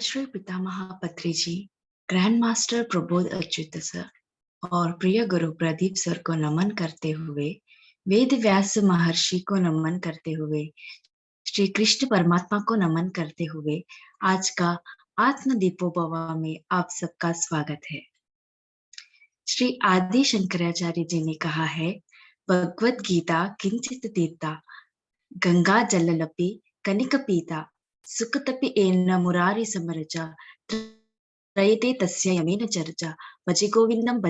श्री पितामह Patri ji, grand master Prabodh Achyut sir और प्रिय गुरु प्रदीप सर को नमन करते हुए, वेद व्यास महर्षि को नमन करते हुए, श्री कृष्ण परमात्मा को नमन करते हुए आज का आत्म दीपोभव में आप सबका स्वागत है। श्री आदि शंकराचार्य जी ने कहा है, भगवत गीता किंचित तीर्था गंगा जललपि कनिक पीता सुखतपि एन मुरारी समरचा त्रयते तस्य यमेन चर्चा भजे गोविंदम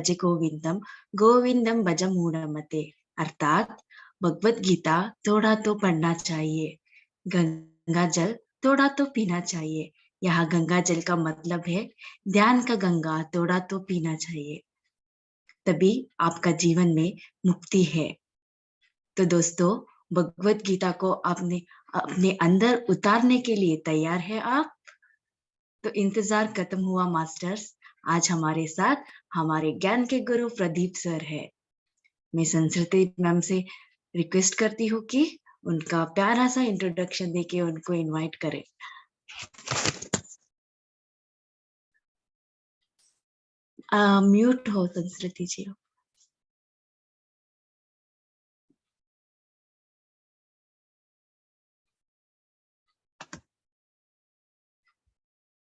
गोविंदम भज मूढ़मते। अर्थात भगवत गीता थोड़ा तो पढ़ना चाहिए, गंगा जल थोड़ा तो पीना चाहिए। यहाँ गंगा जल का मतलब है ध्यान का गंगा थोड़ा तो पीना चाहिए, तभी आपका जीवन में मुक्ति है। तो दोस्तों, भगवत गीता को आपने अपने अंदर उतारने के लिए तैयार है आप? तो इंतजार खत्म हुआ मास्टर्स। आज हमारे साथ हमारे ज्ञान के गुरु प्रदीप सर है। मैं संस्कृति मैम से रिक्वेस्ट करती हूँ कि उनका प्यारा सा इंट्रोडक्शन देके उनको इनवाइट करें। म्यूट हो संस्कृति जी।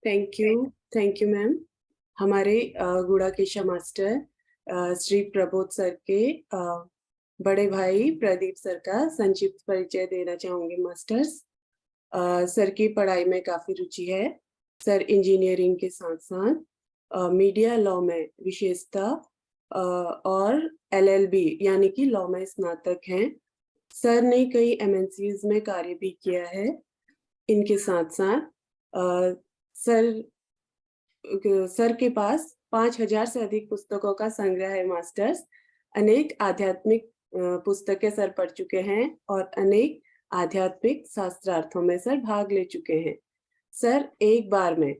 Thank you ma'am. हमारे गुड़ाकेशा मास्टर श्री प्रबोध सर के बड़े भाई प्रदीप सर का संक्षिप्त परिचय देना चाहूंगी मास्टर्स। सर की पढ़ाई में काफी रुचि है। सर इंजीनियरिंग के साथ साथ मीडिया लॉ में विशेषता और LLB यानी कि लॉ में स्नातक हैं। सर ने कई MNCs में कार्य भी किया है। इनके साथ साथ सर के पास 5000 से अधिक पुस्तकों का संग्रह है मास्टर्स। अनेक आध्यात्मिक पुस्तकें सर पढ़ चुके हैं और अनेक आध्यात्मिक शास्त्रार्थों में सर भाग ले चुके हैं। सर एक बार में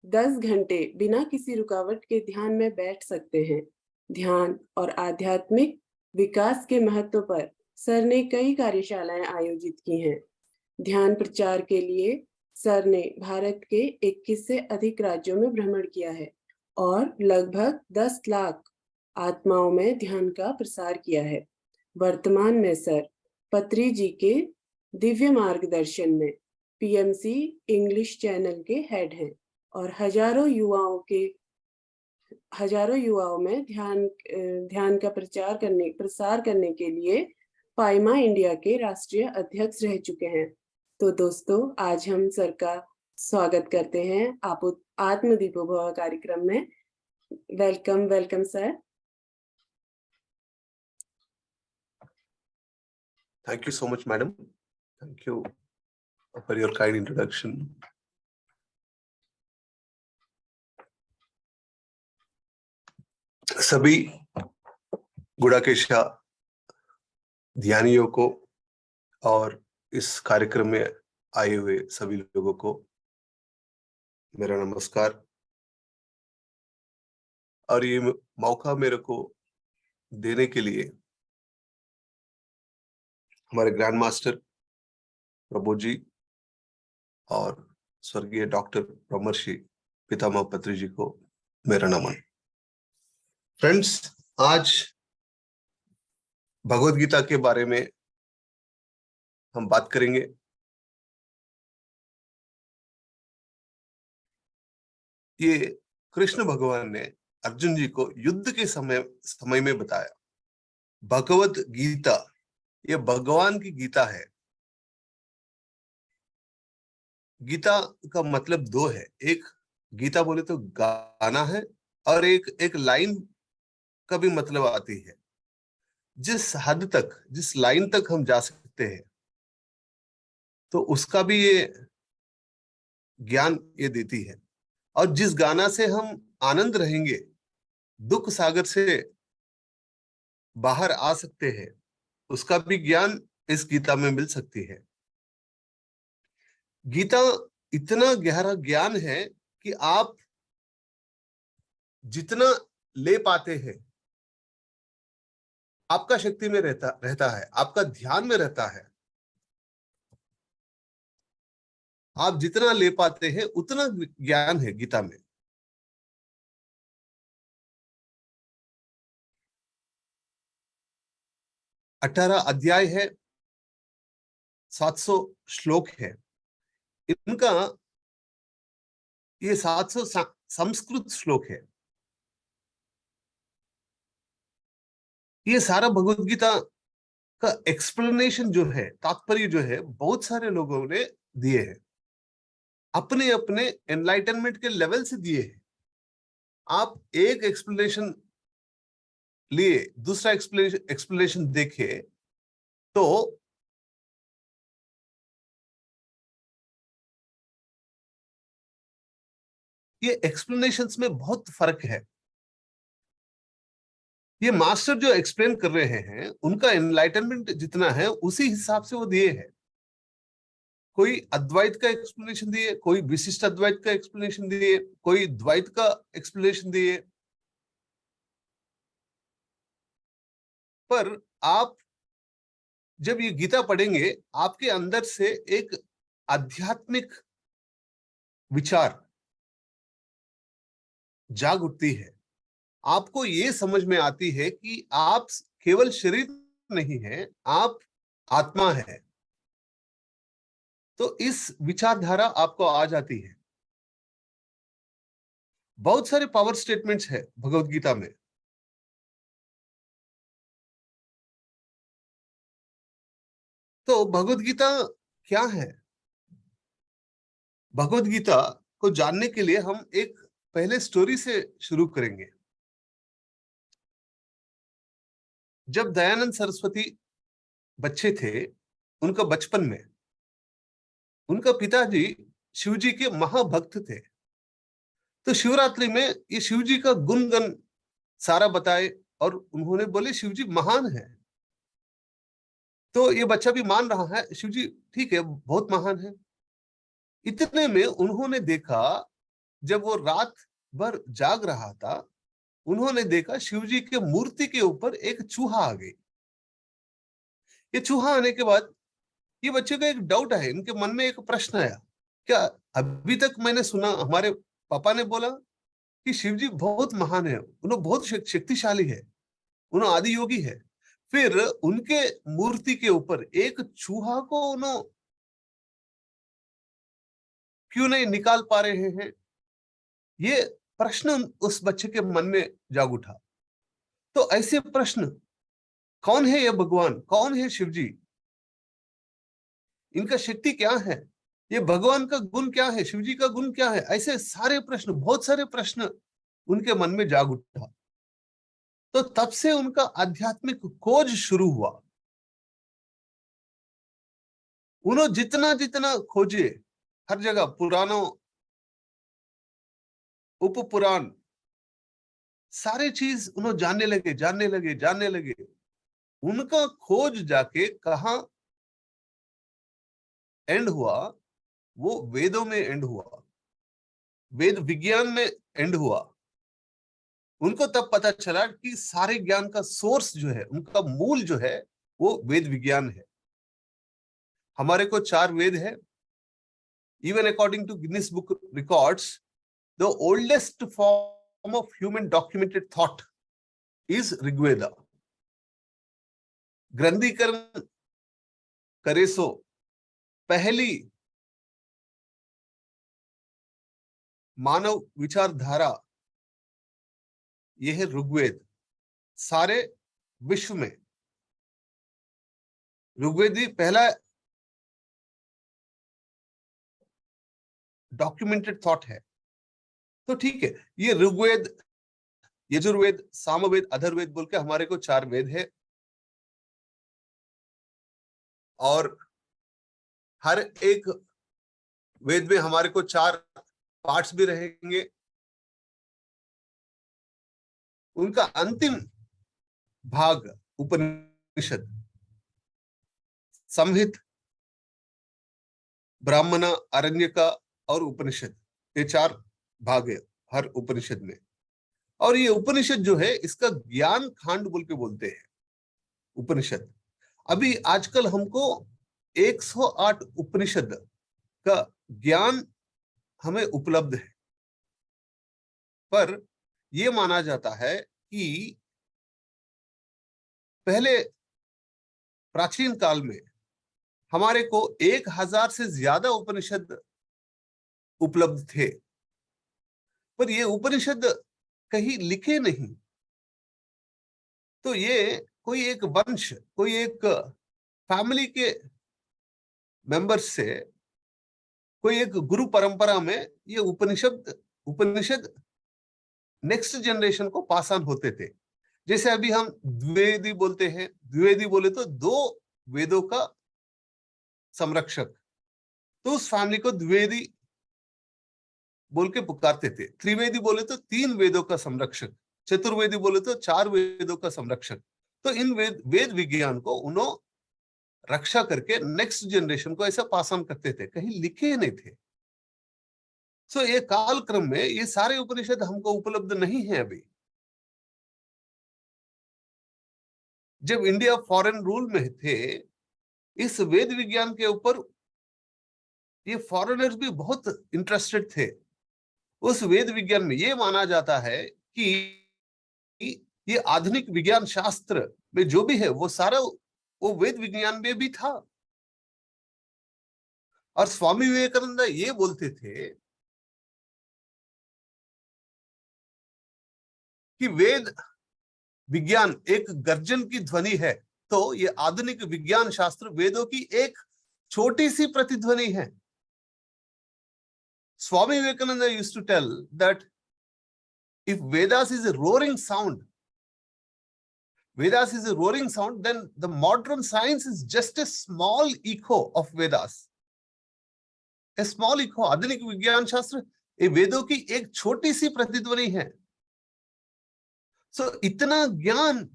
10 घंटे बिना किसी रुकावट के ध्यान में बैठ सकते हैं। ध्यान और आध्यात्मिक विकास के महत्व पर सर ने कई कार्यशालाएं आयोजित की हैं। ध्यान प्रचार के लिए सर ने भारत के 21 से अधिक राज्यों में भ्रमण किया है और लगभग 10 लाख आत्माओं में ध्यान का प्रसार किया है। वर्तमान में सर पत्री जी के दिव्य मार्गदर्शन में PMC इंग्लिश चैनल के हेड हैं और हजारों युवाओं में ध्यान का प्रसार करने के लिए पाइमा इंडिया के राष्ट्रीय अध्यक्ष रह चुके हैं। तो दोस्तों, आज हम सर का स्वागत करते हैं आत्म दीपोभव कार्यक्रम में। Welcome sir. Thank you so much, madam. Thank you for your kind introduction. सभी गुड़ाकेशा ध्यानियों को और इस कार्यक्रम में आए हुए सभी लोगों को मेरा नमस्कार। और ये मौका मेरे को देने के लिए हमारे ग्रैंड मास्टर प्रबोध जी और स्वर्गीय डॉक्टर ब्रह्मर्षि पितामह पत्री जी को मेरा नमन। फ्रेंड्स, आज भगवत गीता के बारे में हम बात करेंगे। ये कृष्ण भगवान ने अर्जुन जी को युद्ध के समय में बताया। भगवत गीता ये भगवान की गीता है। गीता का मतलब दो है, एक गीता बोले तो गाना है और एक लाइन का भी मतलब आती है। जिस हद तक, जिस लाइन तक हम जा सकते हैं तो उसका भी ये ज्ञान ये देती है। और जिस गाना से हम आनंद रहेंगे, दुख सागर से बाहर आ सकते हैं, उसका भी ज्ञान इस गीता में मिल सकती है। गीता इतना गहरा ज्ञान है कि आप जितना ले पाते हैं आपका शक्ति में रहता है, आपका ध्यान में रहता है। आप जितना ले पाते हैं उतना ज्ञान है गीता में। अठारह अध्याय है, 700 श्लोक है। इनका ये 700 संस्कृत श्लोक है। ये सारा भगवत गीता का एक्सप्लेनेशन जो है, तात्पर्य जो है, बहुत सारे लोगों ने दिए हैं, अपने अपने एनलाइटनमेंट के लेवल से दिए हैं। आप एक एक्सप्लेनेशन लिए दूसरा एक्सप्लेनेशन देखे तो ये एक्सप्लेनेशंस में बहुत फर्क है। ये मास्टर जो एक्सप्लेन कर रहे हैं उनका एनलाइटनमेंट जितना है उसी हिसाब से वो दिए हैं। कोई अद्वैत का एक्सप्लेनेशन दिए, कोई विशिष्ट अद्वैत का एक्सप्लेनेशन दिए, कोई द्वैत का एक्सप्लेनेशन दिए। पर आप जब ये गीता पढ़ेंगे आपके अंदर से एक आध्यात्मिक विचार जाग उठती है। आपको ये समझ में आती है कि आप केवल शरीर नहीं है, आप आत्मा है। तो इस विचारधारा आपको आ जाती है। बहुत सारे पावर स्टेटमेंट्स है भगवत गीता में। तो भगवत गीता क्या है? भगवत गीता को जानने के लिए हम एक पहले स्टोरी से शुरू करेंगे। जब दयानंद सरस्वती बच्चे थे, उनका बचपन में उनका पिताजी शिवजी के महाभक्त थे। तो शिवरात्रि में ये शिवजी का गुणगन सारा बताए और उन्होंने बोले शिवजी महान है। तो ये बच्चा भी मान रहा है शिवजी ठीक है, बहुत महान है। इतने में उन्होंने देखा, जब वो रात भर जाग रहा था, उन्होंने देखा शिवजी के मूर्ति के ऊपर एक चूहा आ गई। ये चूहा आने के बाद ये बच्चे का एक डाउट है, इनके मन में एक प्रश्न आया, क्या अभी तक मैंने सुना हमारे पापा ने बोला कि शिवजी बहुत महान है, उन्हें बहुत शक्तिशाली है, उन्हें आदि योगी है। फिर उनके मूर्ति के ऊपर एक चूहा को उन्होंने क्यों नहीं निकाल पा रहे हैं? ये प्रश्न उस बच्चे के मन में जाग उठा। तो ऐसे प्रश्न, कौन है ये भगवान, कौन है शिवजी, इनका शक्ति क्या है, ये भगवान का गुण क्या है, शिवजी का गुण क्या है, ऐसे सारे प्रश्न, बहुत सारे प्रश्न उनके मन में जाग उठा। तो तब से उनका आध्यात्मिक खोज शुरू हुआ। उन्होंने जितना जितना खोजे, हर जगह पुराणों, उप पुराण, सारे चीज उन्होंने जानने लगे। उनका खोज जाके कहा एंड हुआ? वो वेदों में एंड हुआ, वेद विज्ञान में एंड हुआ। उनको तब पता चला कि सारे ज्ञान का सोर्स जो है, उनका मूल जो है, वो वेद विज्ञान है। हमारे को 4 वेद है। Even according to Guinness book records, the oldest form of human documented thought is Rigveda. ग्रंथीकरण करे सो पहली मानव विचारधारा यह है ऋग्वेद। सारे विश्व में ऋग्वेद ही पहला डॉक्यूमेंटेड थॉट है। तो ठीक है, ये ऋग्वेद, यजुर्वेद, सामवेद, अथर्ववेद बोल के हमारे को 4 वेद है। और हर एक वेद में हमारे को 4 पार्ट्स भी रहेंगे। उनका अंतिम भाग उपनिषद, संहित, ब्राह्मण, आरण्यका और उपनिषद, ये 4 भाग है हर उपनिषद में। और ये उपनिषद जो है, इसका ज्ञान कांड बोल के बोलते हैं उपनिषद। अभी आजकल हमको 108 उपनिषद का ज्ञान हमें उपलब्ध है, पर यह माना जाता है कि पहले प्राचीन काल में हमारे को 1000 से ज्यादा उपनिषद उपलब्ध थे, पर ये उपनिषद कहीं लिखे नहीं। तो ये कोई एक वंश, कोई एक फैमिली के मेंबर्स से, कोई एक गुरु परंपरा में ये उपनिषद नेक्स्ट जनरेशन को पास ऑन होते थे। जैसे अभी हम द्विवेदी बोलते हैं, द्विवेदी बोले तो 2 वेदों का संरक्षक, तो उस फैमिली को द्विवेदी बोल के पुकारते थे। त्रिवेदी बोले तो 3 वेदों का संरक्षक, चतुर्वेदी बोले तो 4 वेदों का संरक्षक। तो इन वेद विज्ञान को उन्होंने रक्षा करके नेक्स्ट जनरेशन को ऐसा पास ऑन करते थे, कहीं लिखे ही नहीं थे। सो ये काल क्रम में ये सारे उपनिषद हमको उपलब्ध नहीं है। अभी जब इंडिया फॉरेन रूल में थे, इस वेद विज्ञान के ऊपर ये फॉरेनर्स भी बहुत इंटरेस्टेड थे। उस वेद विज्ञान में ये माना जाता है कि ये आधुनिक विज्ञान शास्त्र में जो भी है वो सारा वो वेद विज्ञान में भी था। और स्वामी विवेकानंद ये बोलते थे कि वेद विज्ञान एक गर्जन की ध्वनि है, तो ये आधुनिक विज्ञान शास्त्र वेदों की एक छोटी सी प्रतिध्वनि है। Swami Vivekananda used to tell that if Vedas is a roaring sound, then the modern science is just a small echo of Vedas. A small echo. आधुनिक विज्ञान शास्त्र ये वेदों की एक छोटी सी प्रतिध्वनि है। सो इतना ज्ञान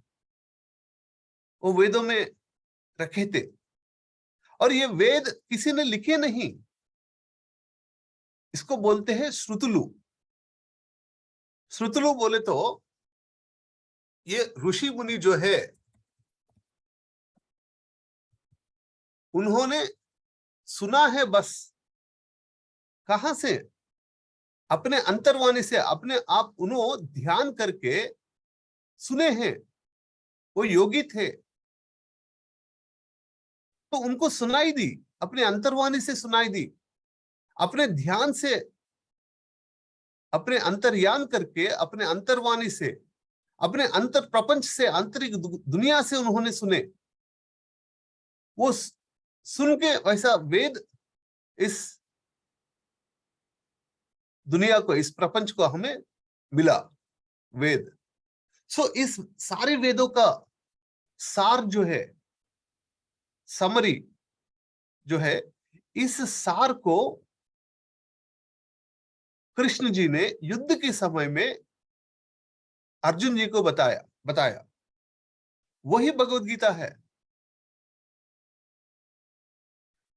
वो वेदों में रखे थे, और ये वेद किसी ने लिखे नहीं। इसको बोलते हैं श्रुतुलु। श्रुतुलु बोले तो ये ऋषि मुनि जो है उन्होंने सुना है, बस कहां से? अपने अंतर्वाणी से, अपने आप उन्होंने ध्यान करके सुने हैं। वो योगी थे तो उनको सुनाई दी, अपने अंतर्वाणी से सुनाई दी, अपने ध्यान से, अपने अंतर्यान करके, अपने अंतर्वाणी से, अपने अंतर प्रपंच से, आंतरिक दुनिया से उन्होंने सुने। वो सुन के वैसा वेद इस दुनिया को, इस प्रपंच को हमें मिला वेद। सो इस सारे वेदों का सार जो है, समरी जो है, इस सार को कृष्ण जी ने युद्ध के समय में अर्जुन जी को बताया। वही भगवद गीता है।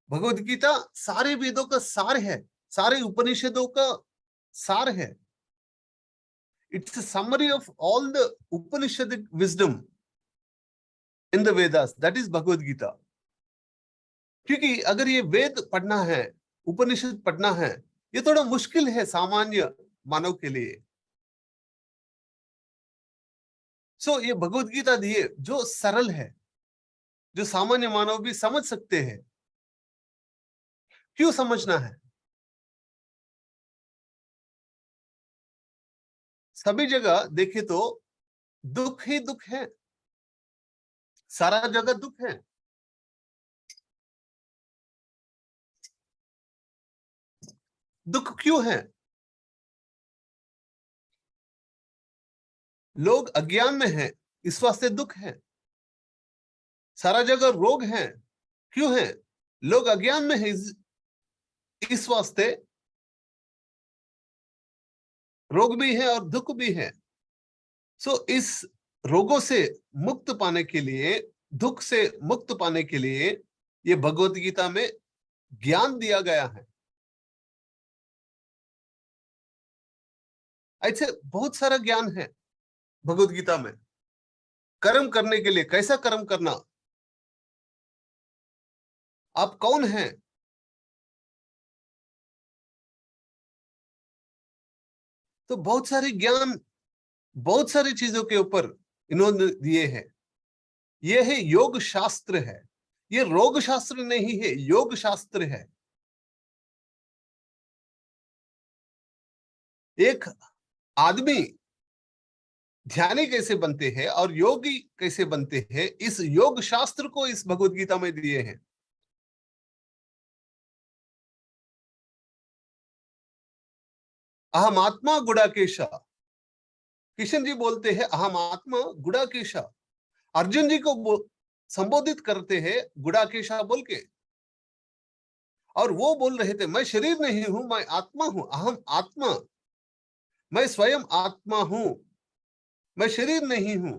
भगवद गीता सारे वेदों का सार है, सारे उपनिषदों का सार है। It's a summary of all the Upanishadic wisdom in the Vedas, that is Bhagavad Gita. क्योंकि अगर ये वेद पढ़ना है, उपनिषद पढ़ना है, ये थोड़ा मुश्किल है सामान्य मानव के लिए। सो ये भगवद गीता दिए जो सरल है, जो सामान्य मानव भी समझ सकते हैं। क्यों समझना है? सभी जगह देखे तो दुख ही दुख है, सारा जगह दुख है। दुख क्यों है? लोग अज्ञान में हैं, इस वास्ते दुख है। सारा जगह रोग है, क्यों है? लोग अज्ञान में हैं, इस वास्ते रोग भी है और दुख भी है। सो इस रोगों से मुक्त पाने के लिए, दुख से मुक्त पाने के लिए ये भगवत गीता में ज्ञान दिया गया है। ऐसे बहुत सारा ज्ञान है भगवत गीता में। कर्म करने के लिए कैसा कर्म करना, आप कौन हैं, तो बहुत सारे ज्ञान, बहुत सारी चीजों के ऊपर इन्होंने दिए हैं। ये है योग शास्त्र है, ये रोग शास्त्र नहीं है, योग शास्त्र है। एक आदमी ध्यानी कैसे बनते हैं और योगी कैसे बनते हैं, इस योग शास्त्र को इस भगवत गीता में दिए हैं। अहम आत्मा गुड़ाकेशा, किशन जी बोलते हैं अहम आत्मा गुड़ाकेशा। अर्जुन जी को संबोधित करते हैं गुड़ाकेशा बोल के, और वो बोल रहे थे मैं शरीर नहीं हूं, मैं आत्मा हूं, अहम आत्मा, मैं स्वयं आत्मा हूं, मैं शरीर नहीं हूं,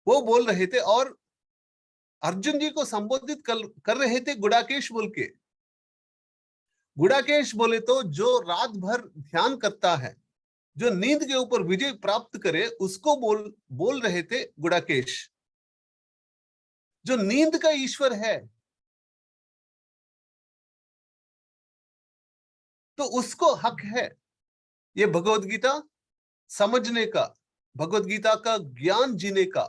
वो बोल रहे थे। और अर्जुन जी को संबोधित कर रहे थे गुड़ाकेश बोल के। गुड़ाकेश बोले तो जो रात भर ध्यान करता है, जो नींद के ऊपर विजय प्राप्त करे, उसको बोल रहे थे गुड़ाकेश। जो नींद का ईश्वर है तो उसको हक है ये भगवत गीता समझने का, भगवत गीता का ज्ञान जीने का।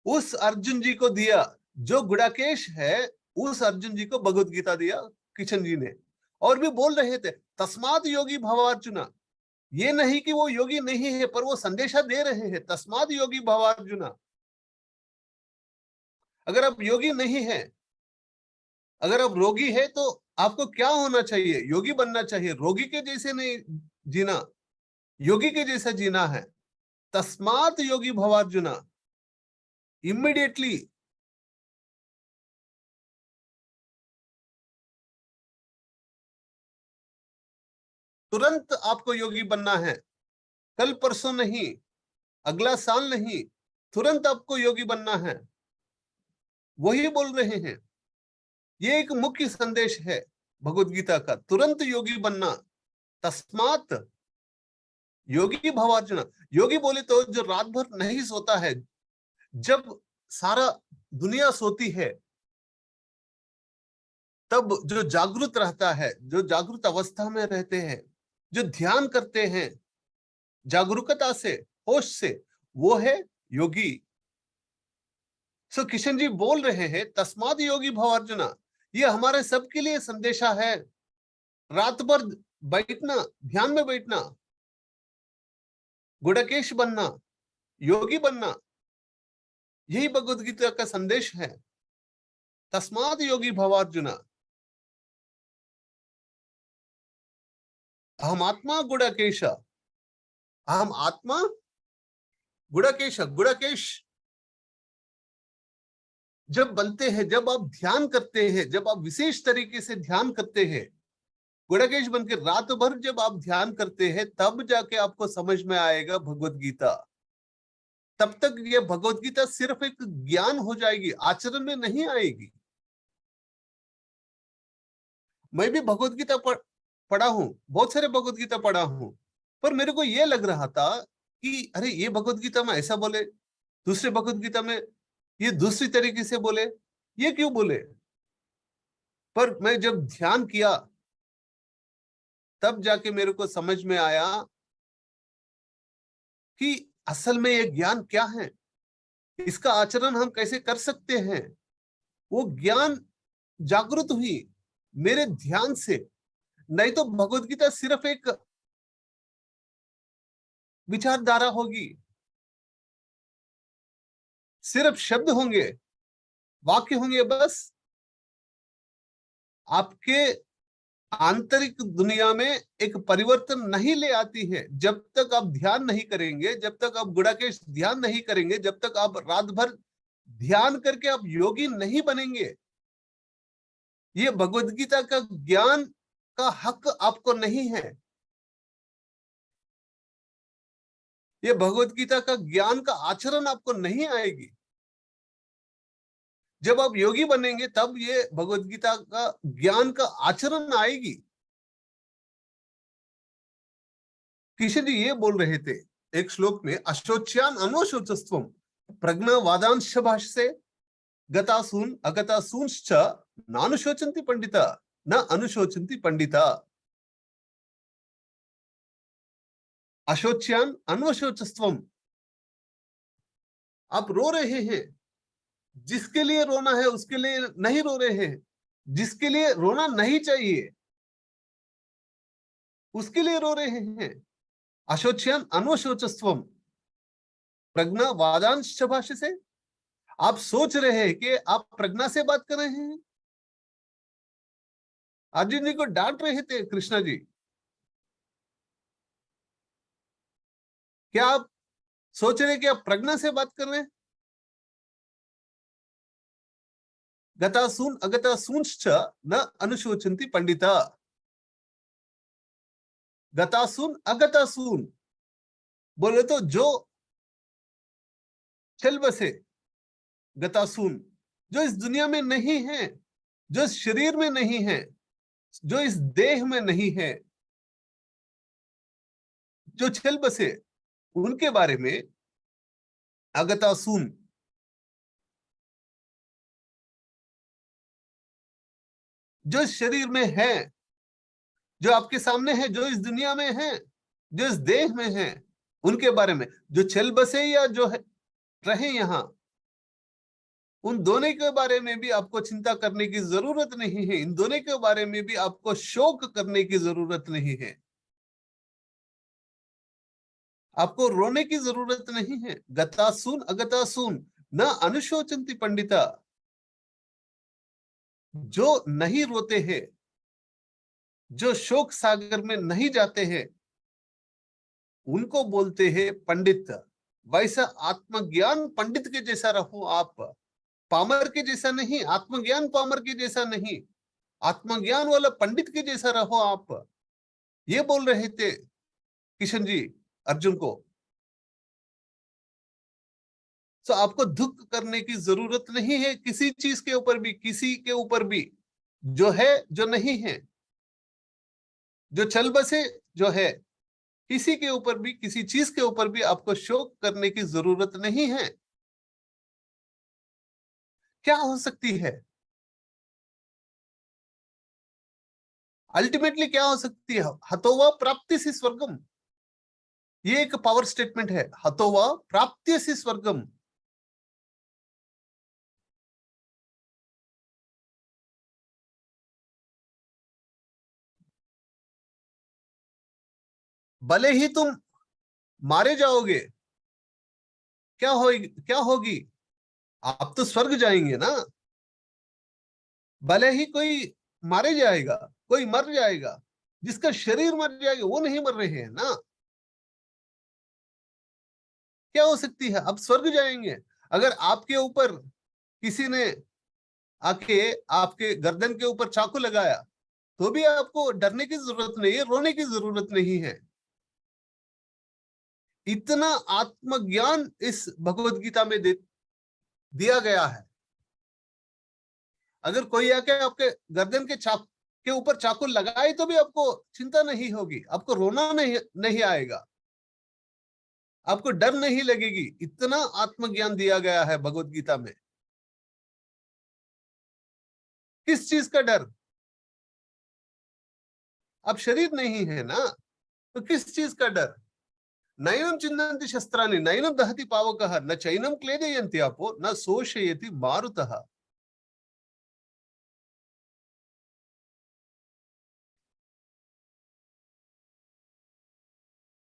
उस अर्जुन जी को दिया जो गुड़ाकेश है, उस अर्जुन जी को भगवत गीता दिया किशन जी ने। और भी बोल रहे थे तस्माद योगी भवार्जुना, ये नहीं कि वो योगी नहीं है, पर वो संदेशा दे रहे हैं तस्माद योगी भवार्जुना। अगर आप योगी नहीं है, अगर आप रोगी है, तो आपको क्या होना चाहिए? योगी बनना चाहिए। रोगी के जैसे नहीं जीना, योगी के जैसा जीना है। तस्मात योगी भवार्जुना, इमीडिएटली तुरंत आपको योगी बनना है। कल परसों नहीं, अगला साल नहीं, तुरंत आपको योगी बनना है। वही बोल रहे हैं। ये एक मुख्य संदेश है भगवत गीता का, तुरंत योगी बनना। तस्मात योगी भवार्जुना, योगी बोले तो जो रात भर नहीं सोता है, जब सारा दुनिया सोती है तब जो जागृत रहता है, जो जागृत अवस्था में रहते हैं, जो ध्यान करते हैं जागरूकता से, होश से, वो है योगी। सो किशन जी बोल रहे हैं तस्माद योगी भवार्जुना, ये हमारे सबके लिए संदेशा है। रात भर बैठना, ध्यान में बैठना, गुड़केश बनना, योगी बनना, यही भगवद गीता का संदेश है। तस्माद योगी भवार्जुना, अहम आत्मा गुड़केश, अहम आत्मा गुड़केश। गुड़केश जब बनते हैं, जब आप ध्यान करते हैं, जब आप विशेष तरीके से ध्यान करते हैं, गुड़केश बन के रात भर जब आप ध्यान करते हैं, तब जाके आपको समझ में आएगा भगवत गीता। तब तक ये भगवत गीता सिर्फ एक ज्ञान हो जाएगी, आचरण में नहीं आएगी। मैं भी भगवत गीता पढ़ा हूं, बहुत सारे भगवत गीता पढ़ा हूं, पर मेरे को ये लग रहा था कि अरे ये भगवत गीता में ऐसा बोले, दूसरे भगवत गीता में ये दूसरी तरीके से बोले, ये क्यों बोले? पर मैं जब ध्यान किया तब जाके मेरे को समझ में आया कि असल में ये ज्ञान क्या है, इसका आचरण हम कैसे कर सकते हैं। वो ज्ञान जागृत हुई मेरे ध्यान से। नहीं तो भगवत गीता सिर्फ एक विचारधारा होगी, सिर्फ शब्द होंगे, वाक्य होंगे, बस आपके आंतरिक दुनिया में एक परिवर्तन नहीं ले आती है। जब तक आप ध्यान नहीं करेंगे, जब तक आप गुड़ाकेश ध्यान नहीं करेंगे, जब तक आप रात भर ध्यान करके आप योगी नहीं बनेंगे, ये भगवत गीता का ज्ञान का हक आपको नहीं है। ये भगवत गीता का ज्ञान का आचरण आपको नहीं आएगी। जब आप योगी बनेंगे तब ये भगवत गीता का ज्ञान का आचरण आएगी। किशन जी ये बोल रहे थे एक श्लोक में, अशोच्यान अनोशोचस्त्वम प्रज्ञावादांश भाष्ये गतासून अगतासूंश्च नानुशोचन्ति पंडिता न अनुशोचन्ति पंडिता। अशोच्यान अन्वशोचस्त्वम, आप रो रहे हैं, जिसके लिए रोना है उसके लिए नहीं रो रहे हैं, जिसके लिए रोना नहीं चाहिए उसके लिए रो रहे हैं। अशोच्यान अन्वशोचस्त्वम प्रज्ञा वादांश भाष्य से, आप सोच रहे हैं कि आप प्रज्ञा से बात कर रहे हैं। अर्जुन जी को डांट रहे थे कृष्णा जी, क्या आप सोच रहे हैं कि आप प्रज्ञा से बात कर रहे हैं? गतासून अगतासूंश्च न अनुशोचन्ति पंडिता। गतासून अगतासून बोले तो जो चल बसे, गतासून जो इस दुनिया में नहीं है, जो इस शरीर में नहीं है, जो इस देह में नहीं है, जो चल बसे, उनके बारे में अगतासून, जो इस शरीर में है, जो आपके सामने है, जो इस दुनिया में है, जो इस देह में है, उनके बारे में, जो चल बसे या जो है रहे यहां, उन दोनों के बारे में भी आपको चिंता करने की जरूरत नहीं है। इन दोनों के बारे में भी आपको शोक करने की जरूरत नहीं है, आपको रोने की जरूरत नहीं है। गतासून अगतासून न अनुशोचन्ति पंडिता, जो नहीं रोते हैं, जो शोक सागर में नहीं जाते हैं, उनको बोलते हैं पंडित। वैसा आत्मज्ञान पंडित के जैसा रहो आप, पामर के जैसा नहीं, आत्मज्ञान पामर के जैसा नहीं, आत्मज्ञान वाला पंडित के जैसा रहो आप। ये बोल रहे थे किशन जी अर्जुन को। तो आपको दुख करने की जरूरत नहीं है किसी चीज के ऊपर भी, किसी के ऊपर भी, जो है जो नहीं है, जो चल बसे जो है, किसी के ऊपर भी, किसी चीज के ऊपर भी आपको शोक करने की जरूरत नहीं है। क्या हो सकती है अल्टीमेटली, क्या हो सकती है? हतोवा प्राप्ति से स्वर्गम, ये एक पावर स्टेटमेंट है। हतोवा प्राप्ति से स्वर्गम, भले ही तुम मारे जाओगे, क्या होगी? आप तो स्वर्ग जाएंगे ना। भले ही कोई मारे जाएगा, कोई मर जाएगा, जिसका शरीर मर जाएगा, वो नहीं मर रहे हैं ना। क्या हो सकती है? आप स्वर्ग जाएंगे। अगर आपके ऊपर किसी ने आके आपके गर्दन के ऊपर चाकू लगाया, तो भी आपको डरने की जरूरत नहीं है, रोने की जरूरत नहीं है। इतना आत्मज्ञान इस भगवत गीता में दिया गया है। अगर कोई आके आपके गर्दन के ऊपर चाकू लगाए तो भी आपको चिंता नहीं होगी, आपको रोना नहीं आएगा, आपको डर नहीं लगेगी। इतना आत्मज्ञान दिया गया है भगवत गीता में। किस चीज का डर? अब शरीर नहीं है ना, तो किस चीज का डर? नैनम चिन्नन्ति शस्त्राणि नैनम दहति पावकः न चैनम क्लेदयन्ति आपो न शोषयति मारुतः।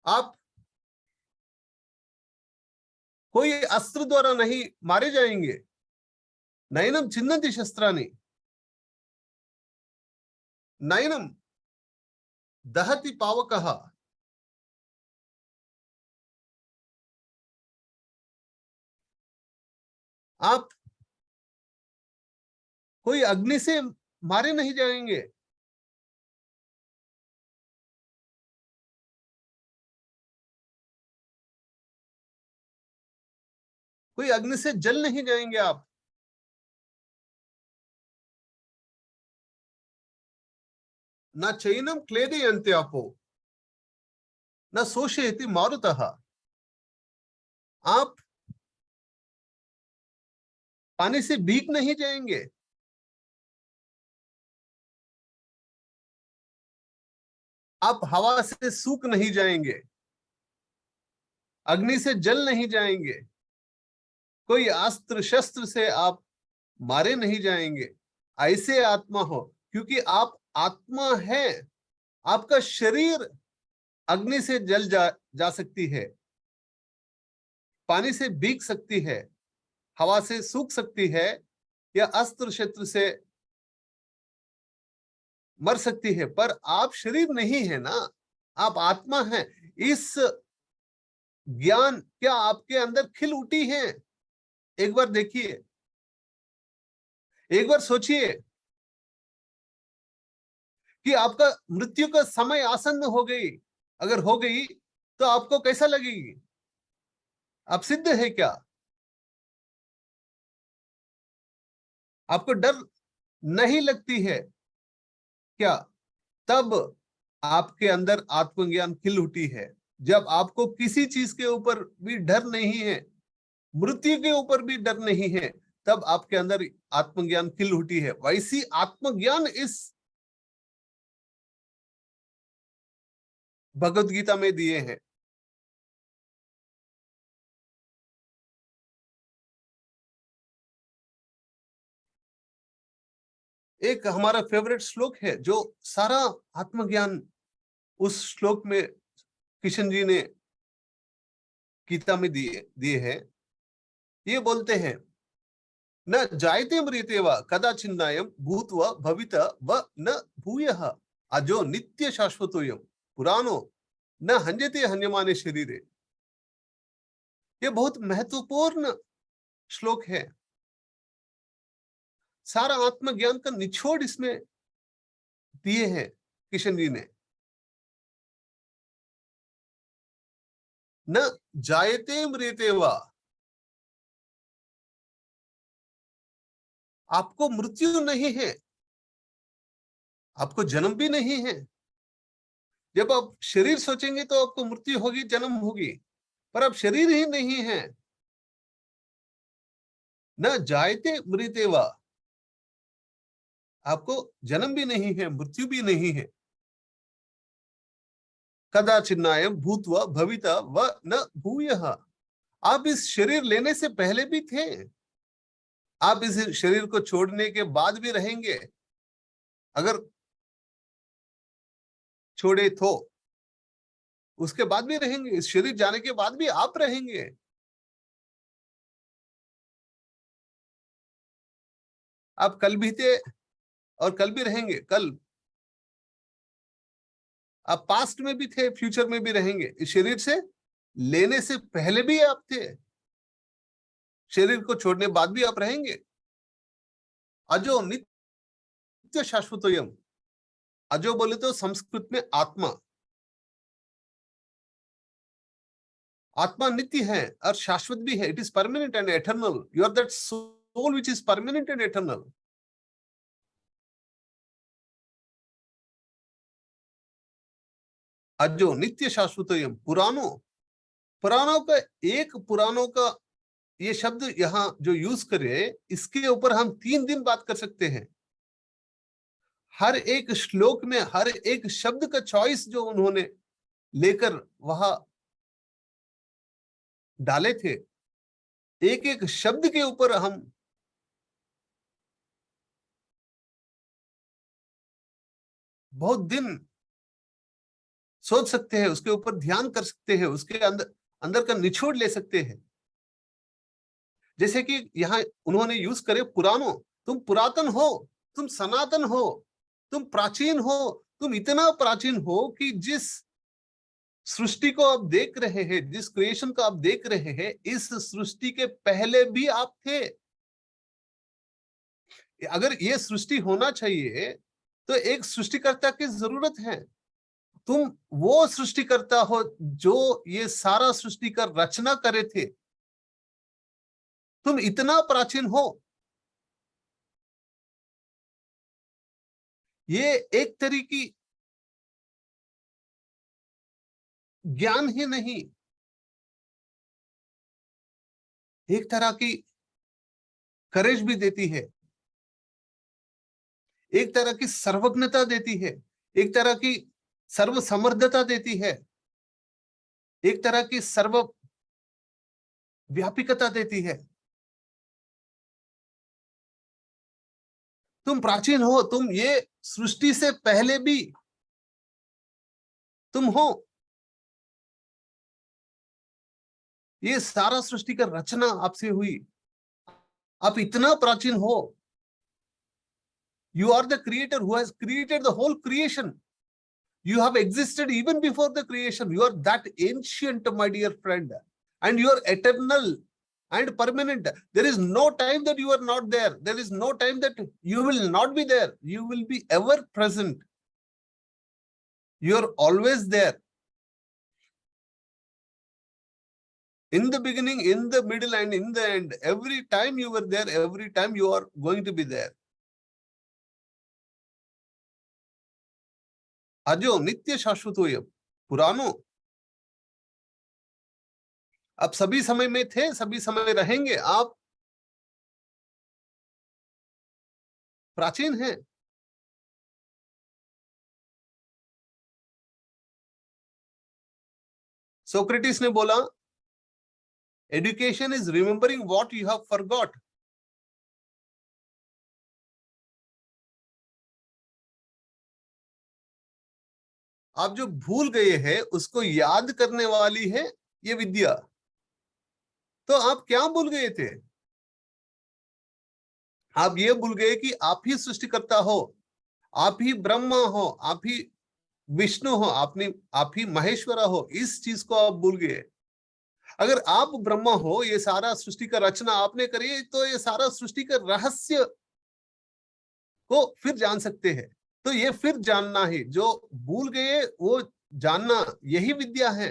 आप कोई अस्त्र द्वारा नहीं मारे जाएंगे। नैनम चिन्नन्ति शस्त्राणि नैनम दहति पावकः, आप कोई अग्नि से मारे नहीं जाएंगे। कोई अग्नि से जल नहीं जाएंगे आप। न चैनम क्लेदयन्ति आपो न शोषयति मारुतः, आप पानी से भीग नहीं जाएंगे। आप हवा से सूख नहीं जाएंगे। अग्नि से जल नहीं जाएंगे, कोई अस्त्र शस्त्र से आप मारे नहीं जाएंगे। ऐसे आत्मा हो, क्योंकि आप आत्मा है। आपका शरीर अग्नि से जल जा सकती है, पानी से भीग सकती है, हवा से सूख सकती है, या अस्त्र शस्त्र से मर सकती है, पर आप शरीर नहीं है ना, आप आत्मा है। इस ज्ञान क्या आपके अंदर खिल उठी है? एक बार देखिए, एक बार सोचिए कि आपका मृत्यु का समय आसन्न हो गई, अगर हो गई तो आपको कैसा लगेगी? आप सिद्ध है क्या? आपको डर नहीं लगती है क्या? तब आपके अंदर आत्मज्ञान खिल उठी है। जब आपको किसी चीज के ऊपर भी डर नहीं है, मृत्यु के ऊपर भी डर नहीं है, तब आपके अंदर आत्मज्ञान खिल उठी है। वैसी आत्मज्ञान इस भगवत गीता में दिए हैं। एक हमारा फेवरेट श्लोक है जो सारा आत्मज्ञान उस श्लोक में किशन जी ने गीता में दिए दिए हैं। ये बोलते हैं, न जायते म्रियते वा कदाचिन्नायं भूत्वा भविता व न भूयः अजो नित्य शाश्वतोयं पुराणो न हन्यते हन्यमाने शरीरे। ये बहुत महत्वपूर्ण श्लोक है। सारा आत्मज्ञान का निचोड़ इसमें दिए हैं किशन जी ने। न जायते म्रियते वा, आपको मृत्यु नहीं है, आपको जन्म भी नहीं है। जब आप शरीर सोचेंगे तो आपको मृत्यु होगी, जन्म होगी, पर अब शरीर ही नहीं है। न जायते म्रियते वा, आपको जन्म भी नहीं है, मृत्यु भी नहीं है। कदाचिन्नायं भूत्वा भविता व न भूयः, आप इस शरीर लेने से पहले भी थे, आप इस शरीर को छोड़ने के बाद भी रहेंगे, अगर छोड़े तो उसके बाद भी रहेंगे, इस शरीर जाने के बाद भी आप रहेंगे। आप कल भी थे और कल भी रहेंगे। कल आप पास्ट में भी थे, फ्यूचर में भी रहेंगे। इस शरीर से लेने से पहले भी आप थे, शरीर को छोड़ने बाद भी आप रहेंगे। अजो नित्य शाश्वतोयम, अजो बोले तो संस्कृत में आत्मा, आत्मा नित्य है और शाश्वत भी है। It is permanent and eternal. You are that soul which is permanent and eternal. अजो नित्य शाश्वतोयम पुराणों, पुराणों का एक, पुराणों का ये शब्द यहां जो यूज करे, इसके ऊपर हम 3 दिन बात कर सकते हैं। हर एक श्लोक में हर एक शब्द का चॉइस जो उन्होंने लेकर वहां डाले थे, एक एक शब्द के ऊपर हम बहुत दिन सोच सकते हैं, उसके ऊपर ध्यान कर सकते हैं, उसके अंदर अंदर का निचोड़ ले सकते हैं। जैसे कि यहाँ उन्होंने यूज करे पुराणों, तुम पुरातन हो, तुम सनातन हो, तुम प्राचीन हो, तुम इतना प्राचीन हो कि जिस सृष्टि को आप देख रहे हैं, जिस क्रिएशन को आप देख रहे हैं, इस सृष्टि के पहले भी आप थे। अगर ये सृष्टि होना चाहिए तो एक सृष्टिकर्ता की जरूरत है। तुम वो सृष्टिकर्ता हो जो ये सारा सृष्टि का रचना करे थे। तुम इतना प्राचीन हो। ये एक तरीकी ज्ञान ही नहीं, एक तरह की करेज भी देती है, एक तरह की सर्वज्ञता देती है, एक तरह की सर्व समर्थता देती है, एक तरह की सर्व व्यापिकता देती है। तुम प्राचीन हो, तुम ये सृष्टि से पहले भी तुम हो। ये सारा सृष्टि का रचना आपसे हुई, आप इतना प्राचीन हो। You are the creator who has created the whole creation. You have existed even before the creation. You are that ancient, my dear friend, and you are eternal and permanent. There is no time that you are not there. There is no time that you will not be there. You will be ever present. You are always there. In the beginning, in the middle, and in the end. Every time you were there, every time you are going to be there. अजो नित्य शाश्वतोयम पुरानो, अब सभी समय में थे, सभी समय रहेंगे, आप प्राचीन हैं। सोक्रेटिस ने बोला, education is remembering what you have forgot. आप जो भूल गए हैं उसको याद करने वाली है ये विद्या। तो आप क्या भूल गए थे? आप ये भूल गए कि आप ही सृष्टिकर्ता हो, आप ही ब्रह्मा हो, आप ही विष्णु हो, आप ही महेश्वरा हो। इस चीज को आप भूल गए। अगर आप ब्रह्मा हो, ये सारा सृष्टि का रचना आपने करी, तो ये सारा सृष्टि का रहस्य को फिर जान सकते हैं। तो ये फिर जानना ही, जो भूल गए वो जानना, यही विद्या है।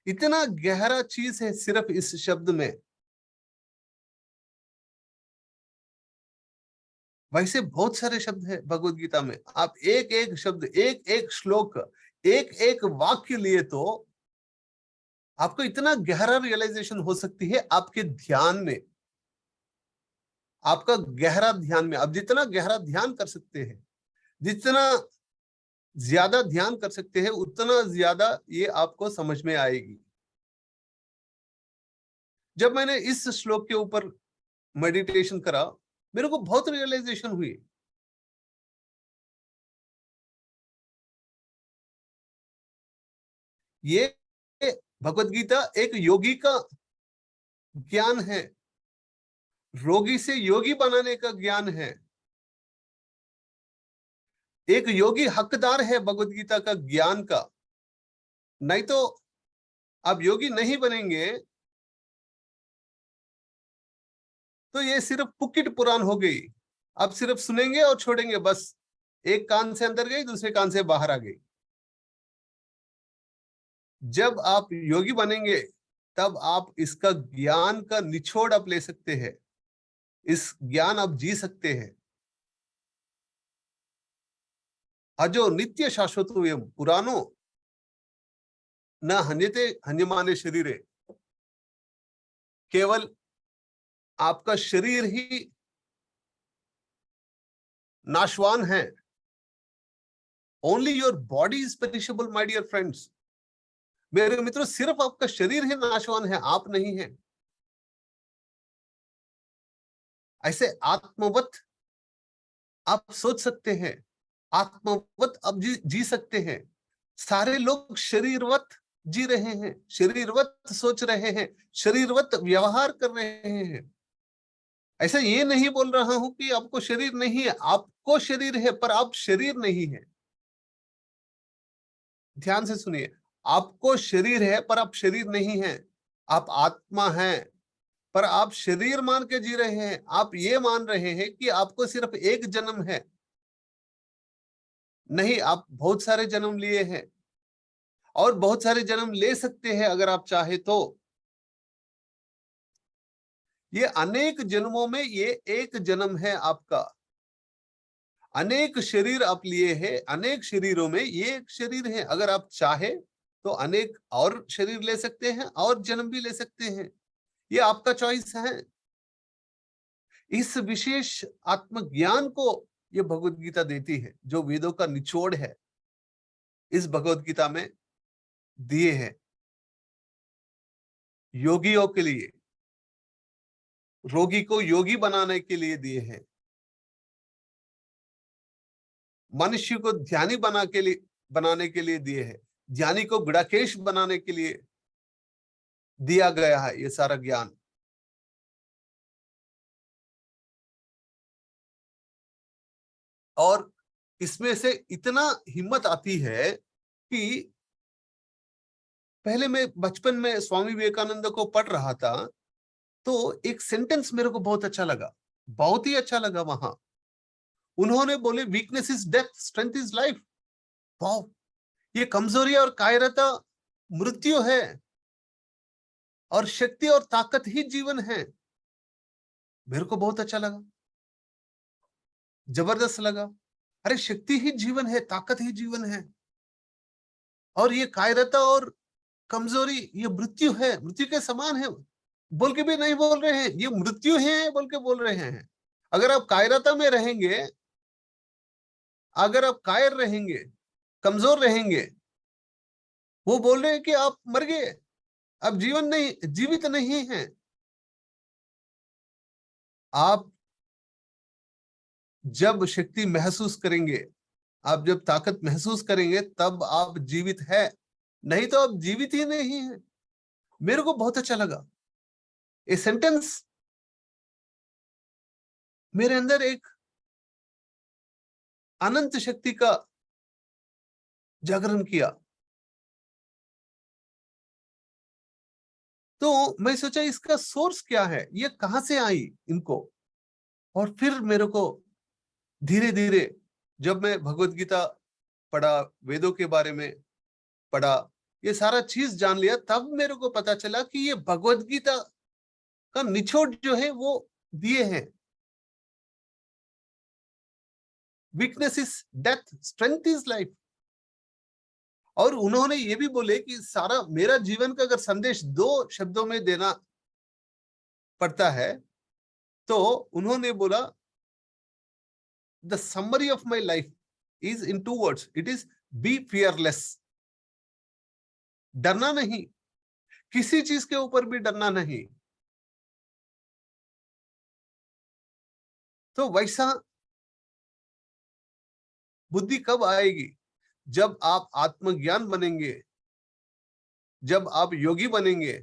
इतना गहरा चीज है सिर्फ इस शब्द में। वैसे बहुत सारे शब्द है भगवत गीता में। आप एक एक शब्द, एक एक श्लोक, एक एक वाक्य लिए तो आपको इतना गहरा रियलाइजेशन हो सकती है आपके ध्यान में, आपका गहरा ध्यान में। आप जितना गहरा ध्यान कर सकते हैं, जितना ज्यादा ध्यान कर सकते हैं, उतना ज्यादा ये आपको समझ में आएगी। जब मैंने इस श्लोक के ऊपर मेडिटेशन करा, मेरे को बहुत रियलाइजेशन हुई। ये भगवत गीता एक योगी का ज्ञान है, रोगी से योगी बनाने का ज्ञान है। एक योगी हकदार है भगवत गीता का ज्ञान का, नहीं तो आप योगी नहीं बनेंगे तो ये सिर्फ पुक्किट पुराण हो गई। आप सिर्फ सुनेंगे और छोड़ेंगे, बस एक कान से अंदर गई, दूसरे कान से बाहर आ गई। जब आप योगी बनेंगे तब आप इसका ज्ञान का निचोड़ आप ले सकते हैं, इस ज्ञान आप जी सकते हैं। अजो नित्य शाश्वतोयम पुरानो न हन्यते हन्यमाने शरीरे। केवल आपका शरीर ही नाशवान है। Only your body is perishable my dear friends. मेरे मित्रों, सिर्फ आपका शरीर ही नाशवान है, आप नहीं है। ऐसे आत्मवत आप सोच सकते हैं, आत्मवत आप जी सकते हैं। सारे लोग शरीरवत जी रहे हैं, शरीरवत सोच रहे हैं, शरीरवत व्यवहार कर रहे हैं। ऐसा ये नहीं बोल रहा हूं कि आपको शरीर नहीं है, आपको शरीर है पर आप शरीर नहीं है। ध्यान से सुनिए, आपको शरीर है पर आप शरीर नहीं है। आप आत्मा हैं पर आप शरीर मान के जी रहे हैं। आप ये मान रहे हैं कि आपको सिर्फ एक जन्म है। नहीं, आप बहुत सारे जन्म लिए हैं और बहुत सारे जन्म ले सकते हैं अगर आप चाहे तो। ये अनेक जन्मों में ये एक जन्म है आपका। अनेक शरीर आप लिए हैं, अनेक शरीरों में ये एक शरीर है। अगर आप चाहे तो अनेक और शरीर ले सकते हैं और जन्म भी ले सकते हैं, ये आपका चॉइस है। इस विशेष आत्मज्ञान को ये भगवत गीता देती है, जो वेदों का निचोड़ है। इस भगवत गीता में दिए हैं, योगियों के लिए, रोगी को योगी बनाने के लिए दिए हैं, मनुष्य को ध्यानी बनाने के लिए दिए हैं, ध्यानी को गुड़ाकेश बनाने के लिए दिया गया है ये सारा ज्ञान। और इसमें से इतना हिम्मत आती है कि पहले मैं बचपन में स्वामी विवेकानंद को पढ़ रहा था, तो एक सेंटेंस मेरे को बहुत अच्छा लगा, बहुत ही अच्छा लगा। वहां उन्होंने बोले, weakness is death, strength is life. वाह, ये कमजोरी और कायरता मृत्यु है और शक्ति और ताकत ही जीवन है। मेरे को बहुत अच्छा लगा, जबरदस्त लगा। अरे शक्ति ही जीवन है, ताकत ही जीवन है, और ये कायरता और कमजोरी ये मृत्यु है, मृत्यु के समान है बोल के भी नहीं बोल रहे हैं, ये मृत्यु है बोल के बोल रहे हैं। अगर आप कायरता में रहेंगे, अगर आप कायर रहेंगे, कमजोर रहेंगे, वो बोल रहे हैं कि आप मर गए, आप जीवित नहीं हैं। आप जब शक्ति महसूस करेंगे, आप जब ताकत महसूस करेंगे, तब आप जीवित है, नहीं तो आप जीवित ही नहीं है। मेरे को बहुत अच्छा लगा ये सेंटेंस, मेरे अंदर एक अनंत शक्ति का जागरण किया। तो मैं सोचा इसका सोर्स क्या है, ये कहां से आई इनको। और फिर मेरे को धीरे धीरे जब मैं भगवत गीता पढ़ा, वेदों के बारे में पढ़ा, ये सारा चीज जान लिया, तब मेरे को पता चला कि ये भगवत गीता का निचोड़ जो है वो दिए हैं। Weakness is death, strength is life. और उन्होंने ये भी बोले कि सारा मेरा जीवन का अगर संदेश 2 शब्दों में देना पड़ता है, तो उन्होंने बोला, the summary of my life is in 2 words, it is be fearless. डरना नहीं, किसी चीज के ऊपर भी डरना नहीं। तो वैसा बुद्धि कब आएगी? जब आप आत्मज्ञान बनेंगे, जब आप योगी बनेंगे,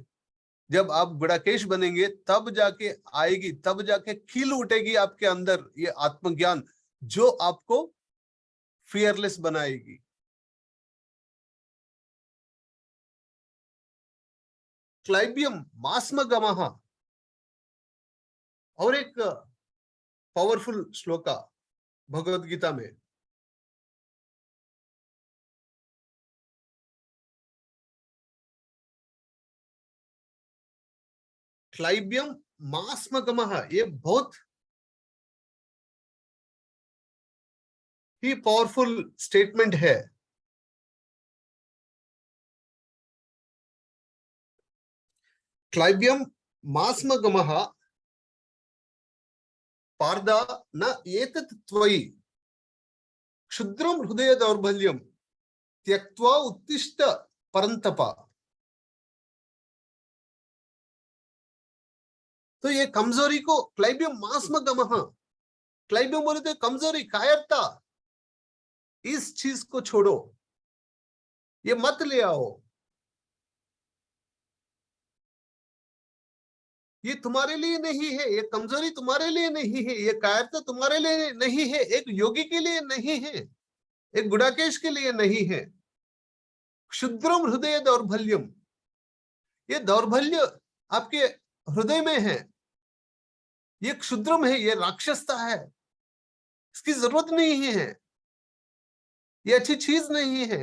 जब आप गुड़ाकेश बनेंगे, तब जाके आएगी, तब जाके खिल उठेगी आपके अंदर ये आत्मज्ञान, जो आपको फियरलेस बनाएगी। क्लाइबियम मास्मगमः, और एक पावरफुल श्लोका भगवत गीता में, क्लाइबियम मास्मगमः, ये बहुत ही पावरफुल स्टेटमेंट है। क्लाइबियम मास्मगमः पार्दा न एतत् त्वयि क्षुद्रम हृदय दौर्बल्यम त्यक्त्वा उत्तिष्ठ परंतप। तो ये कमजोरी को क्लाइबियम मास्मगमः, क्लाइबियम बोले तो कमजोरी, कायरता, इस चीज को छोड़ो, ये मत ले आओ, ये तुम्हारे लिए नहीं है, ये कमजोरी तुम्हारे लिए नहीं है, ये कायरता तुम्हारे लिए नहीं है, एक योगी के लिए नहीं है, एक गुड़ाकेश के लिए नहीं है। क्षुद्रम हृदय दौर्बल्यम, ये दौर्बल्य आपके हृदय में है, ये क्षुद्रम है, ये राक्षसता है, इसकी जरूरत नहीं है, ये अच्छी चीज नहीं है।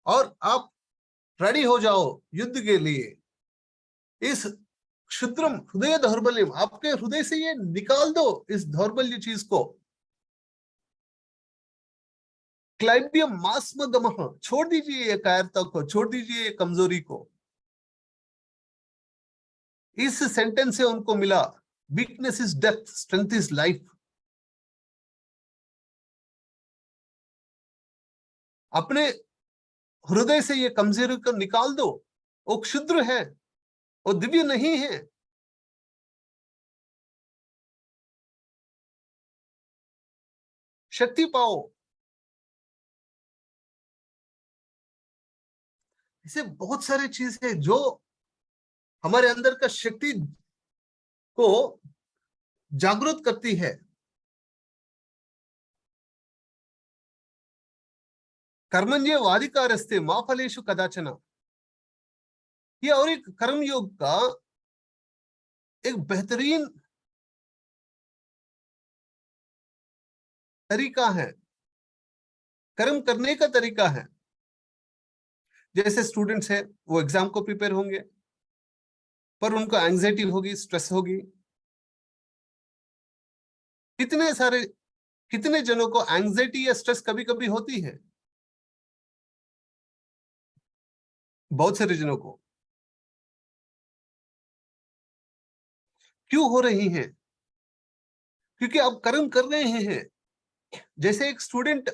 और आप रेडी हो जाओ युद्ध के लिए। इस क्षुद्रम हृदय दौर्बल्यम, आपके हृदय से ये निकाल दो, इस दौर्बल्य चीज को। क्लाइबियम मास्मगमः, छोड़ दीजिए ये कायरता को, छोड़ दीजिए ये कमजोरी को। इस सेंटेंस से उनको मिला, weakness is death, strength is life. अपने हृदय से ये कमजोरी को निकाल दो। वो क्षुद्र है, वो दिव्य नहीं है। शक्ति पाओ। ऐसे बहुत सारे चीज है जो हमारे अंदर का शक्ति को जागृत करती है। कर्मण्येवाधिकारस्ते मा फलेषु कदाचन, ये और एक कर्म योग का एक बेहतरीन तरीका है, कर्म करने का तरीका है। जैसे स्टूडेंट्स है, वो एग्जाम को प्रिपेयर होंगे, पर उनको एंजाइटी होगी, स्ट्रेस होगी। कितने जनों को एंजाइटी या स्ट्रेस कभी कभी होती है, बहुत सारे जनों को। क्यों हो रही है? क्योंकि आप कर्म कर रहे हैं। जैसे एक स्टूडेंट,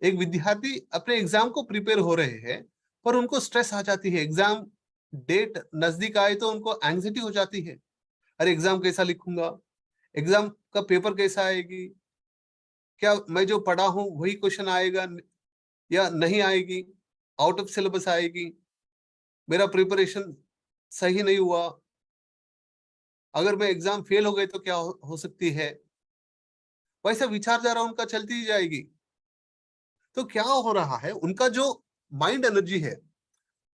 एक विद्यार्थी अपने एग्जाम को प्रिपेयर हो रहे हैं, पर उनको स्ट्रेस आ जाती है। एग्जाम डेट नजदीक आए तो उनको एंजाइटी हो जाती है। अरे एग्जाम कैसा लिखूंगा, एग्जाम का पेपर कैसा आएगी, क्या मैं जो पढ़ा हूं वही क्वेश्चन आएगा या नहीं आएगी, आउट ऑफ सिलेबस आएगी, मेरा प्रिपरेशन सही नहीं हुआ, अगर मैं एग्जाम फेल हो गए तो क्या हो सकती है। वैसा विचारधारा उनका चलती ही जाएगी। तो क्या हो रहा है, उनका जो माइंड एनर्जी है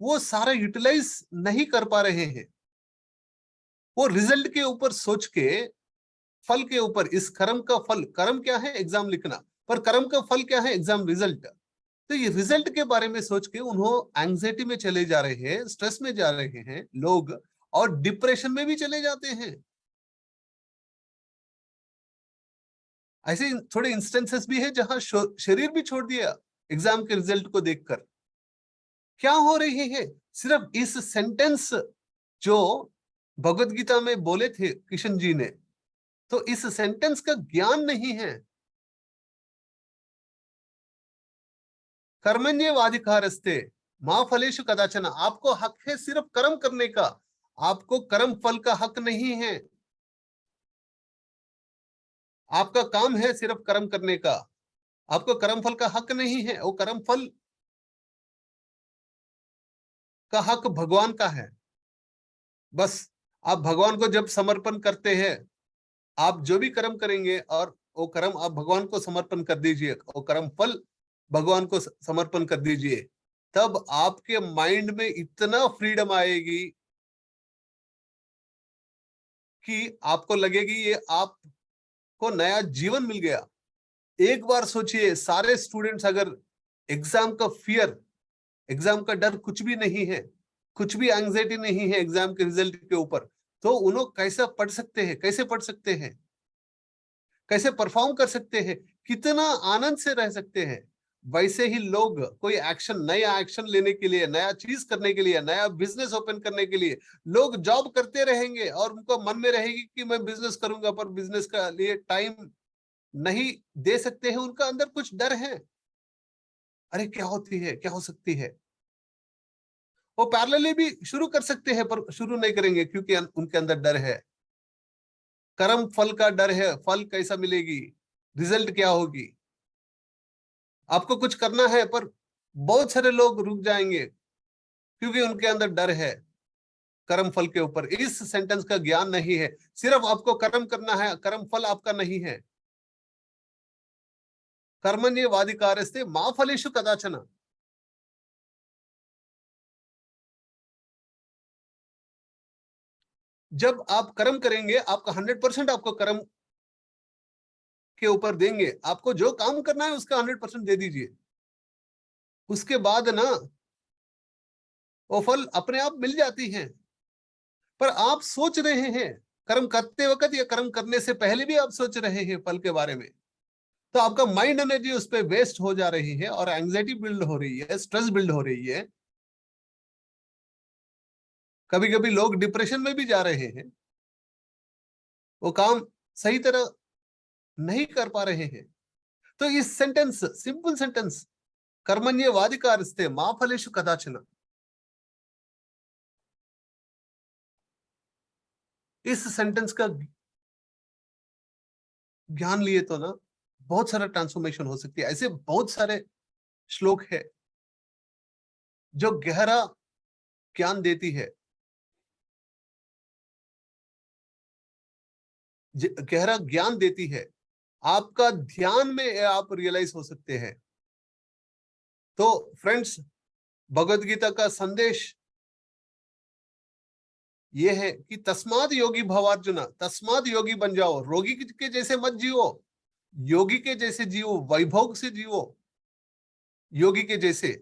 वो सारा यूटिलाइज नहीं कर पा रहे हैं। वो रिजल्ट के ऊपर सोच के, फल के ऊपर, इस कर्म का फल, कर्म क्या है एग्जाम लिखना, पर कर्म का फल क्या है एग्जाम रिजल्ट। तो ये रिजल्ट के बारे में सोच के उन्होंने एंग्जाइटी में चले जा रहे हैं, स्ट्रेस में जा रहे हैं लोग, और डिप्रेशन में भी चले जाते हैं। ऐसे थोड़े इंस्टेंसेस भी है जहां शरीर भी छोड़ दिया एग्जाम के रिजल्ट को देखकर। क्या हो रही है? सिर्फ इस सेंटेंस जो भगवत गीता में बोले थे कृष्ण जी ने, तो इस सेंटेंस का ज्ञान नहीं है। कर्मण्येवाधिकारस्ते मा फलेषु कदाचन, आपको हक है सिर्फ कर्म करने का, आपको कर्म फल का हक नहीं है। आपका काम है सिर्फ कर्म करने का, आपको कर्म फल का हक नहीं है। वो कर्म फल का हक भगवान का है। बस आप भगवान को जब समर्पण करते हैं, आप जो भी कर्म करेंगे और वो कर्म आप भगवान को समर्पण कर दीजिए, वो कर्म फल भगवान को समर्पण कर दीजिए, तब आपके माइंड में इतना फ्रीडम आएगी कि आपको लगेगी ये आपको नया जीवन मिल गया। एक बार सोचिए, सारे स्टूडेंट्स अगर एग्जाम का फियर, एग्जाम का डर कुछ भी नहीं है, कुछ भी एंजाइटी नहीं है एग्जाम के रिजल्ट के ऊपर, तो उन्होंने कैसे पढ़ सकते हैं, कैसे पढ़ सकते हैं, कैसे परफॉर्म कर सकते हैं, कितना आनंद से रह सकते हैं। वैसे ही लोग कोई एक्शन, नया एक्शन लेने के लिए, नया चीज करने के लिए, नया बिजनेस ओपन करने के लिए लोग जॉब करते रहेंगे, और उनको मन में रहेगी कि मैं बिजनेस करूंगा, पर बिजनेस का लिए टाइम नहीं दे सकते हैं, उनका अंदर कुछ डर है। अरे क्या होती है, क्या हो सकती है। वो पैरेलली भी शुरू कर सकते हैं, पर शुरू नहीं करेंगे क्योंकि उनके अंदर डर है। कर्म फल का डर है, फल कैसा मिलेगी, रिजल्ट क्या होगी। आपको कुछ करना है, पर बहुत सारे लोग रुक जाएंगे क्योंकि उनके अंदर डर है कर्म फल के ऊपर। इस सेंटेंस का ज्ञान नहीं है। सिर्फ आपको कर्म करना है, कर्म फल आपका नहीं है। कर्मण्येवाधिकारस्ते मा फलेषु कदाचन। जब आप कर्म करेंगे, आपका 100% आपको कर्म के ऊपर देंगे। आपको जो काम करना है उसका 100% दे दीजिए, उसके बाद ना वो फल अपने आप मिल जाती है। पर आप सोच रहे हैं कर्म करते वक्त या कर्म करने से पहले भी आप सोच रहे हैं फल के बारे में, तो आपका माइंड एनर्जी उस पर वेस्ट हो जा रही है, और एंजाइटी बिल्ड हो रही है, स्ट्रेस बिल्ड हो रही है। कभी कभी लोग डिप्रेशन में भी जा रहे हैं, वो काम सही तरह नहीं कर पा रहे हैं। तो इस सेंटेंस, सिंपल सेंटेंस, कर्मण्येवाधिकारस्ते मा फलेषु कदाचन। इस सेंटेंस का ज्ञान लिए तो ना बहुत सारा ट्रांसफॉर्मेशन हो सकती है। ऐसे बहुत सारे श्लोक है जो गहरा ज्ञान देती है, गहरा ज्ञान देती है। आपका ध्यान में आप रियलाइज हो सकते हैं। तो फ्रेंड्स, भगवत गीता का संदेश ये है कि तस्माद योगी भवार्जुन, तस्माद योगी बन जाओ। रोगी के जैसे मत जियो, योगी के जैसे जियो, वैभव से जियो, योगी के जैसे।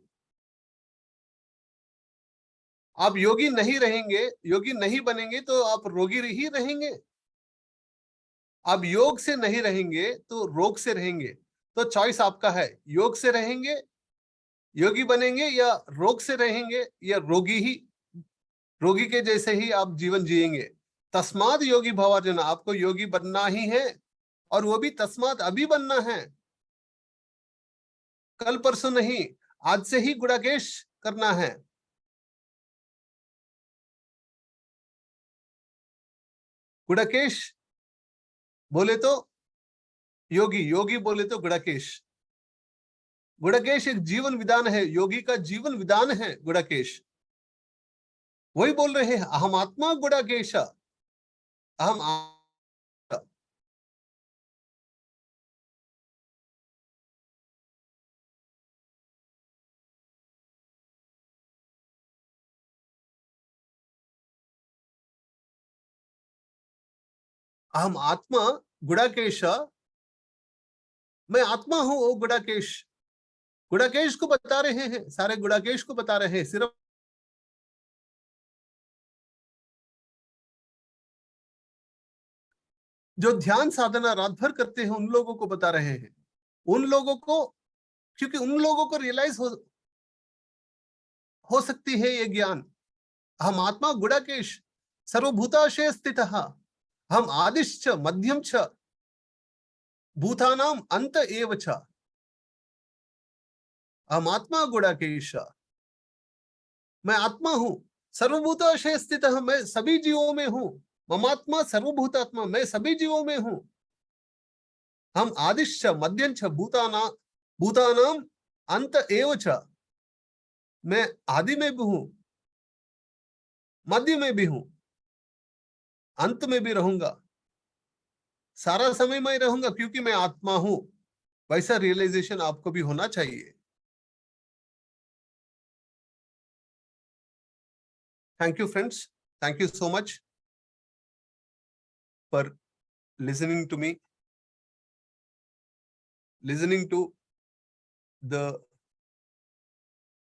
आप योगी नहीं रहेंगे, योगी नहीं बनेंगे तो आप रोगी ही रहेंगे। आप योग से नहीं रहेंगे तो रोग से रहेंगे। तो चॉइस आपका है, योग से रहेंगे, योगी बनेंगे, या रोग से रहेंगे, या रोगी के जैसे ही आप जीवन जिएंगे। तस्माद योगी भवार्जुन, आपको योगी बनना ही है, और वो भी तस्माद अभी बनना है, कल परसों नहीं, आज से ही गुणाकेश करना है। गुणाकेश बोले तो योगी, योगी बोले तो गुणाकेश। गुणाकेश एक जीवन विधान है, योगी का जीवन विधान है गुणाकेश। वही बोल रहे हैं, अहम आत्मा गुणाकेश, अहम अहम आत्मा गुणाकेश, मैं आत्मा हूं। वो गुणाकेश, गुणाकेश को बता रहे हैं, सारे गुणाकेश को बता रहे हैं। सिर्फ जो ध्यान साधना रात भर करते हैं उन लोगों को बता रहे हैं, उन लोगों को, क्योंकि उन लोगों को रियलाइज हो सकती है ये ज्ञान। हम आत्मा गुणाकेश सर्वभूताशय स्थित, हम आदिश्च मध्यम च भूतानाम अंत एव च। हम आत्मा गुणाकेश, मैं आत्मा हूं, सर्वभूताशय स्थित, मैं सभी जीवों में हूं। ममात्मा सर्वभूतात्मा, मैं सभी जीवों में हूं। हम आदिश्च मध्यम च भूतानाम अंत एव च, मैं आदि में भी हूं, मध्य में भी हूं, अंत में भी रहूंगा, सारा समय मैं रहूंगा, क्योंकि मैं आत्मा हूं। वैसा रियलाइजेशन आपको भी होना चाहिए। Thank you friends, thank you so much for listening to me, listening to the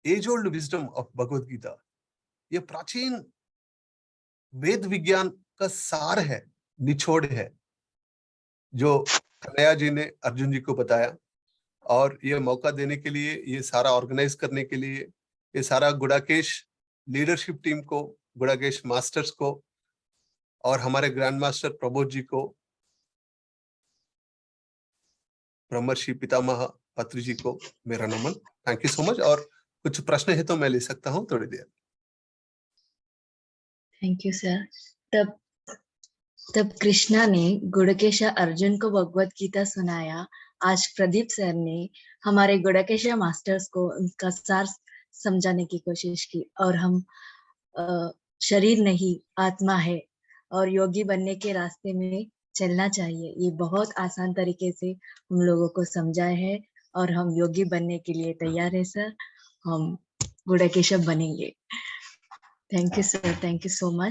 age-old wisdom of Bhagavad Gita। ये प्राचीन वेद विज्ञान का सार है, निचोड़ है, जो कन्हैया जी ने अर्जुन जी को बताया। और ये मौका देने के लिए, ये सारा ऑर्गेनाइज करने के लिए, ये सारा गुणाकेश लीडरशिप टीम को, गुणाकेश मास्टर्स को, और हमारे ग्रैंड मास्टर प्रबोध जी को, ब्रह्मर्षि पितामह पत्री जी को मेरा नमन। Thank you so much. और कुछ प्रश्न है तो मैं ले सकता हूँ थोड़ी देर। Thank you sir. तब कृष्णा ने गुड़केश अर्जुन को भगवत गीता सुनाया। आज प्रदीप सर ने हमारे गुड़केश मास्टर्स को उनका सार समझाने की कोशिश की। और हम शरीर नहीं आत्मा है और योगी बनने के रास्ते में चलना चाहिए, ये बहुत आसान तरीके से हम लोगों को समझाए है। और हम योगी बनने के लिए तैयार है सर, हम गुड़केश बनेंगे। Thank you sir, thank you so much.